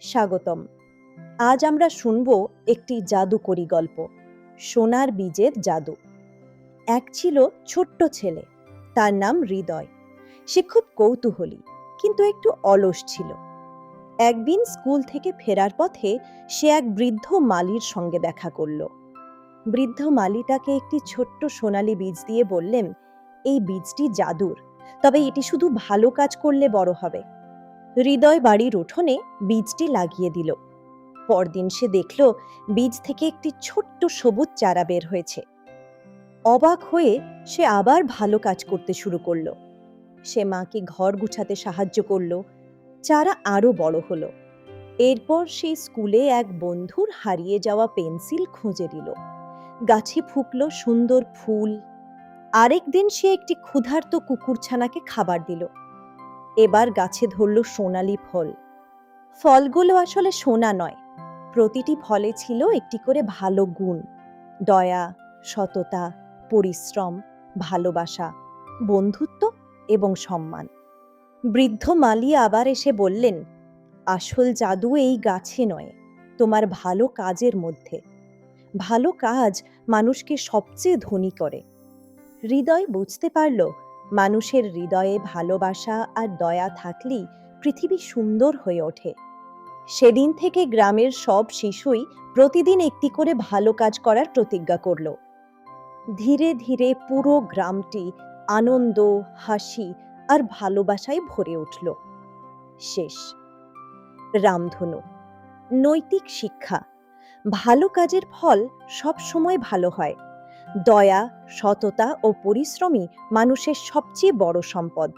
স্বাগতম। আজ আমরা শুনব একটি জাদুকরী গল্প, সোনার বীজের জাদু। এক ছিল ছোট্ট ছেলে, তার নাম হৃদয়। সে খুব কৌতূহলী, কিন্তু একটু অলস ছিল। একদিন স্কুল থেকে ফেরার পথে সে এক বৃদ্ধ মালির সঙ্গে দেখা করল। বৃদ্ধ মালি তাকে একটি ছোট্ট সোনালী বীজ দিয়ে বললেন, এই বীজটি জাদুর, তবে এটি শুধু ভালো কাজ করলে বড় হবে। হৃদয় বাড়ির উঠোনে বীজটি লাগিয়ে দিল। পরদিন সে দেখল বীজ থেকে একটি ছোট্ট সবুজ চারা বের হয়েছে। অবাক হয়ে সে আবার ভালো কাজ করতে শুরু করলো। সে মাকে ঘর গুছাতে সাহায্য করলো। চারা আরো বড় হলো। এরপর সে স্কুলে এক বন্ধুর হারিয়ে যাওয়া পেন্সিল খুঁজে দিল। গাছে ফুটলো সুন্দর ফুল। আরেকদিন সে একটি ক্ষুধার্ত কুকুরছানাকে খাবার দিল। এবার গাছে ধরল সোনালী ফল। ফলগুলো আসলে সোনা নয়, প্রতিটি ফলে ছিল একটি করে ভালো গুণ: দয়া, সততা, পরিশ্রম, ভালোবাসা, বন্ধুত্ব এবং সম্মান। বৃদ্ধ মালি আবার এসে বললেন, আসল জাদু এই গাছে নয়, তোমার ভালো কাজের মধ্যে। ভালো কাজ মানুষকে সবচেয়ে ধনী করে। হৃদয় বুঝতে পারল, মানুষের হৃদয়ে ভালোবাসা আর দয়া থাকলেই পৃথিবী সুন্দর হয়ে ওঠে। সেদিন থেকে গ্রামের সব শিশুই প্রতিদিন একটি করে ভালো কাজ করার প্রতিজ্ঞা করল। ধীরে ধীরে পুরো গ্রামটি আনন্দ, হাসি আর ভালোবাসায় ভরে উঠল। শেষ। রামধনু। নৈতিক শিক্ষা: ভালো কাজের ফল সব সময় ভালো হয়। দয়া, সততা ও পরিশ্রমই মানুষের সবচেয়ে বড় সম্পদ।